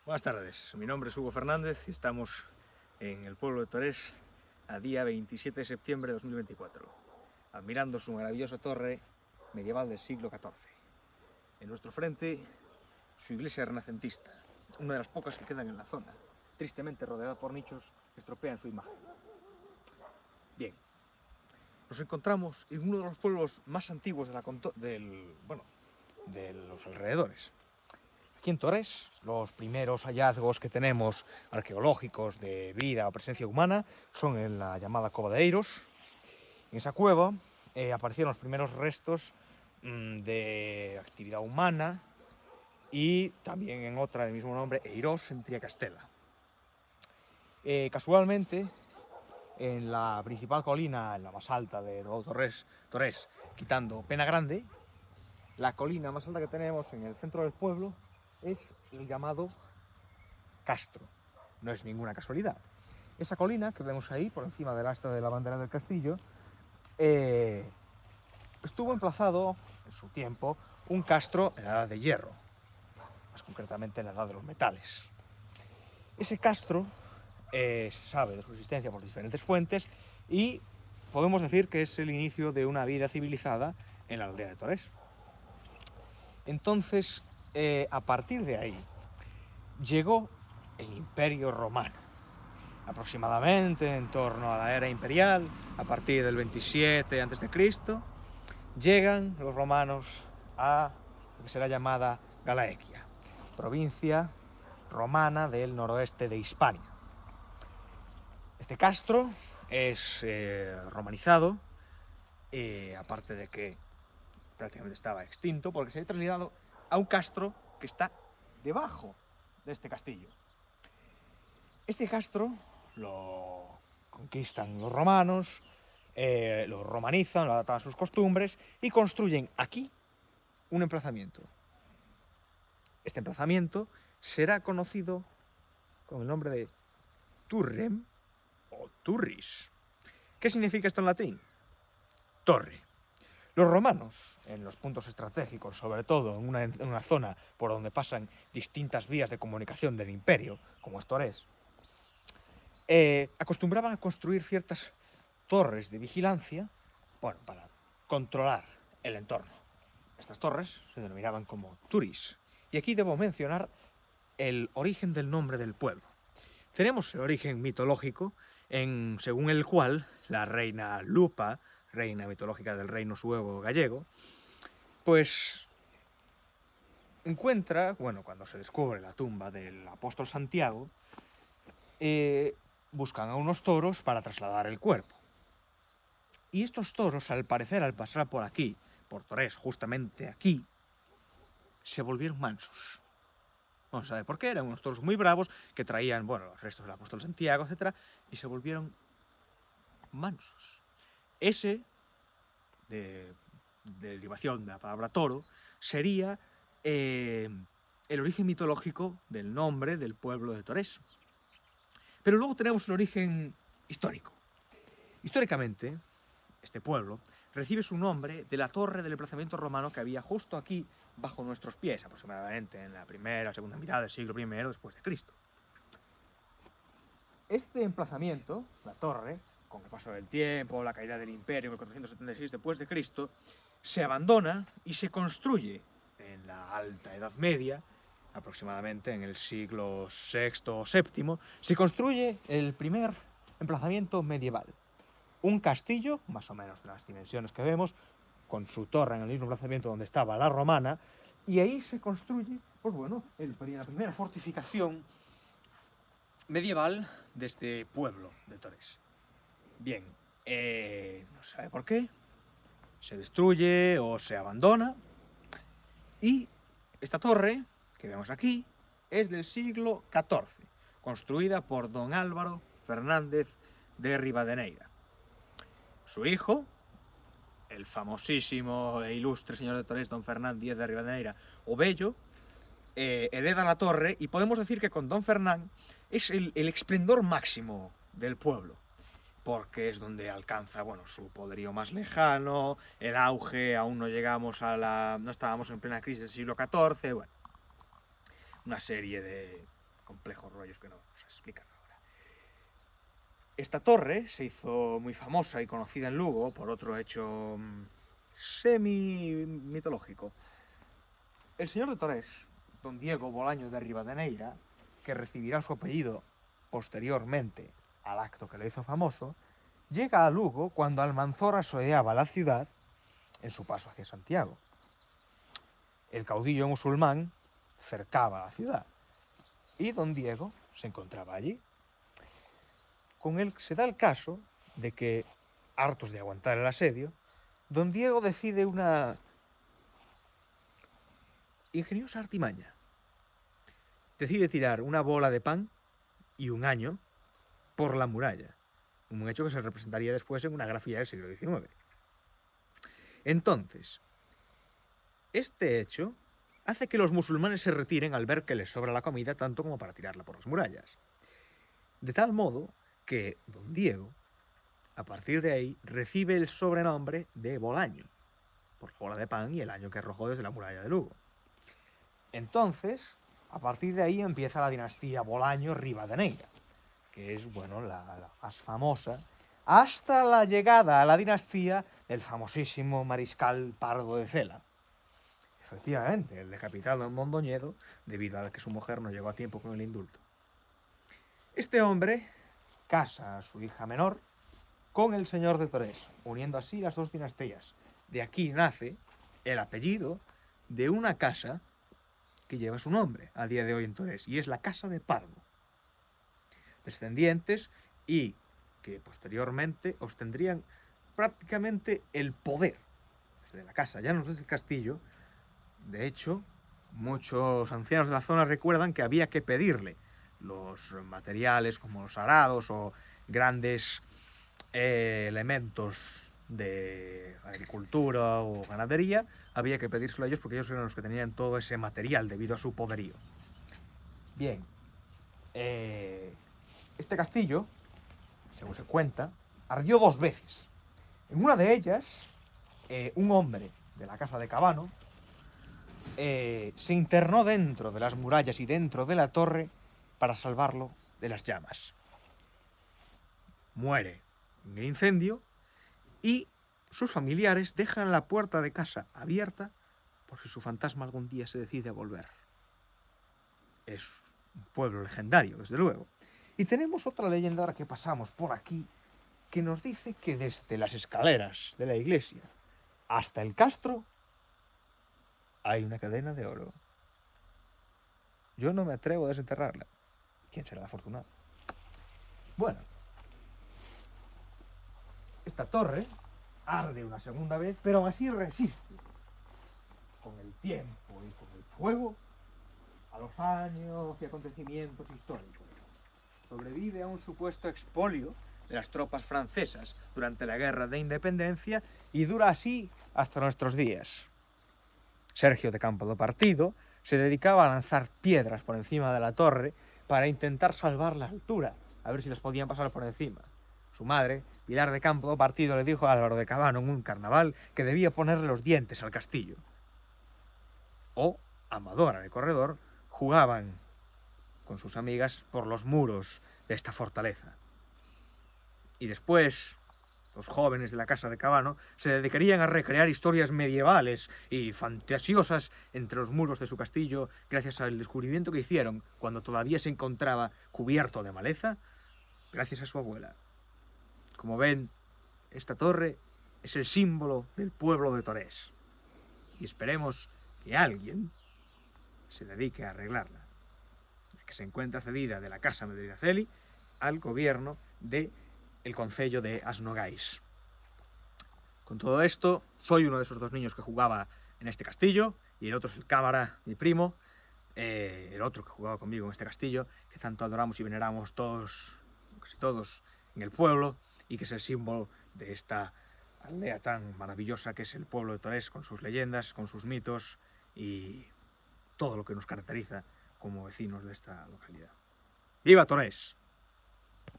Buenas tardes, mi nombre es Hugo Fernández y estamos en el pueblo de Torés a día 27 de septiembre de 2024, admirando su maravillosa torre medieval del siglo XIV. En nuestro frente, su iglesia renacentista, una de las pocas que quedan en la zona, tristemente rodeada por nichos que estropean su imagen. Bien, nos encontramos en uno de los pueblos más antiguos de los alrededores. Aquí en Torés, los primeros hallazgos que tenemos arqueológicos de vida o presencia humana son en la llamada Cova de Eiros. En esa cueva aparecieron los primeros restos de actividad humana y también en otra del mismo nombre, Eiros, en Triacastela. Casualmente, en la principal colina, en la más alta de Torés, quitando Pena Grande, la colina más alta que tenemos en el centro del pueblo es el llamado Castro. No es ninguna casualidad. Esa colina que vemos ahí, por encima del asta de la bandera del castillo, estuvo emplazado en su tiempo un castro en la Edad de Hierro, más concretamente en la Edad de los Metales. Ese castro se sabe de su existencia por diferentes fuentes y podemos decir que es el inicio de una vida civilizada en la aldea de Torés. Entonces, a partir de ahí, llegó el Imperio Romano. Aproximadamente en torno a la era imperial, a partir del 27 a.C., llegan los romanos a lo que será llamada Galaequia, provincia romana del noroeste de Hispania. Este castro es romanizado, aparte de que prácticamente estaba extinto, porque se ha trasladado a un castro que está debajo de este castillo. Este castro lo conquistan los romanos, lo romanizan, lo adaptan a sus costumbres y construyen aquí un emplazamiento. Este emplazamiento será conocido con el nombre de Turrem o Turris. ¿Qué significa esto en latín? Torre. Los romanos, en los puntos estratégicos, sobre todo en una zona por donde pasan distintas vías de comunicación del imperio, como es Torés, acostumbraban a construir ciertas torres de vigilancia, bueno, para controlar el entorno. Estas torres se denominaban como turis. Y aquí debo mencionar el origen del nombre del pueblo. Tenemos el origen mitológico, según el cual la reina Lupa, reina mitológica del reino suevo gallego, pues encuentra, bueno, cuando se descubre la tumba del apóstol Santiago, buscan a unos toros para trasladar el cuerpo. Y estos toros, al parecer, al pasar por aquí, por Torés, justamente aquí, se volvieron mansos. No se sabe por qué, eran unos toros muy bravos que traían, bueno, los restos del apóstol Santiago, etc. Y se volvieron mansos. Ese, de derivación de la palabra toro, sería el origen mitológico del nombre del pueblo de Torés. Pero luego tenemos el origen histórico. Históricamente, este pueblo recibe su nombre de la torre del emplazamiento romano que había justo aquí bajo nuestros pies, aproximadamente en la primera o segunda mitad del siglo I después de Cristo. Este emplazamiento, la torre, con el paso del tiempo, la caída del imperio en el 476 después de Cristo, se abandona y se construye en la Alta Edad Media, aproximadamente en el siglo VI o VII, se construye el primer emplazamiento medieval. Un castillo, más o menos de las dimensiones que vemos, con su torre en el mismo emplazamiento donde estaba la romana, y ahí se construye, pues bueno, la primera fortificación medieval de este pueblo de Torés. Bien, no se sabe por qué, se destruye o se abandona, y esta torre, que vemos aquí, es del siglo XIV, construida por don Álvaro Fernández de Rivadeneira. Su hijo, el famosísimo e ilustre señor de Torés, don Fernán Díez de Rivadeneira o Bello, hereda la torre y podemos decir que con don Fernán es el esplendor máximo del pueblo, porque es donde alcanza, bueno, su poderío más lejano, el auge, aún no llegamos no estábamos en plena crisis del siglo XIV, bueno, una serie de complejos rollos que no vamos a explicar ahora. Esta torre se hizo muy famosa y conocida en Lugo por otro hecho semi-mitológico. El señor de Torés, don Diego Bolaño de Rivadeneira, que recibirá su apellido posteriormente al acto que lo hizo famoso, llega a Lugo cuando Almanzor asoleaba la ciudad en su paso hacia Santiago. El caudillo musulmán cercaba la ciudad y don Diego se encontraba allí. Con él se da el caso de que, hartos de aguantar el asedio, don Diego decide una ingeniosa artimaña. Decide tirar una bola de pan y un año por la muralla, un hecho que se representaría después en una grafía del siglo XIX. Entonces, este hecho hace que los musulmanes se retiren al ver que les sobra la comida tanto como para tirarla por las murallas. De tal modo que don Diego, a partir de ahí, recibe el sobrenombre de Bolaño, por la bola de pan y el año que arrojó desde la muralla de Lugo. Entonces, a partir de ahí empieza la dinastía Bolaño-Rivadeneira, que es, bueno, la más famosa, hasta la llegada a la dinastía del famosísimo mariscal Pardo de Cela. Efectivamente, el decapitado en Mondoñedo, debido a que su mujer no llegó a tiempo con el indulto. Este hombre casa a su hija menor con el señor de Torés, uniendo así las dos dinastías. De aquí nace el apellido de una casa que lleva su nombre a día de hoy en Torés, y es la Casa de Pardo. Descendientes y que posteriormente obtendrían prácticamente el poder desde la casa, ya no desde el castillo. De hecho, muchos ancianos de la zona recuerdan que había que pedirle los materiales como los arados o grandes elementos de agricultura o ganadería, había que pedírselo a ellos porque ellos eran los que tenían todo ese material debido a su poderío. Bien, este castillo, según se cuenta, ardió 2 veces. En una de ellas, un hombre de la casa de Cabano se internó dentro de las murallas y dentro de la torre para salvarlo de las llamas. Muere en el incendio y sus familiares dejan la puerta de casa abierta por si su fantasma algún día se decide a volver. Es un pueblo legendario, desde luego. Y tenemos otra leyenda ahora que pasamos por aquí que nos dice que desde las escaleras de la iglesia hasta el castro hay una cadena de oro. Yo no me atrevo a desenterrarla. ¿Quién será el afortunado? Bueno, esta torre arde una segunda vez, pero aún así resiste con el tiempo y con el fuego a los años y acontecimientos históricos. Sobrevive a un supuesto expolio de las tropas francesas durante la Guerra de Independencia y dura así hasta nuestros días. Sergio de Campo do Partido se dedicaba a lanzar piedras por encima de la torre para intentar salvar la altura, a ver si las podían pasar por encima. Su madre, Pilar de Campo do Partido, le dijo a Álvaro de Cabano en un carnaval que debía ponerle los dientes al castillo. O Amadora de Corredor jugaban con sus amigas por los muros de esta fortaleza. Y después, los jóvenes de la casa de Cabano se dedicarían a recrear historias medievales y fantasiosas entre los muros de su castillo gracias al descubrimiento que hicieron cuando todavía se encontraba cubierto de maleza, gracias a su abuela. Como ven, esta torre es el símbolo del pueblo de Torés. Y esperemos que alguien se dedique a arreglarla, que se encuentra cedida de la Casa Medinaceli al gobierno del concello de Asnogais. Con todo esto, soy uno de esos 2 niños que jugaba en este castillo, y el otro es el cámara, mi primo, el otro que jugaba conmigo en este castillo, que tanto adoramos y veneramos todos, casi todos, en el pueblo, y que es el símbolo de esta aldea tan maravillosa que es el pueblo de Torés, con sus leyendas, con sus mitos y todo lo que nos caracteriza como vecinos de esta localidad. ¡Viva Torés!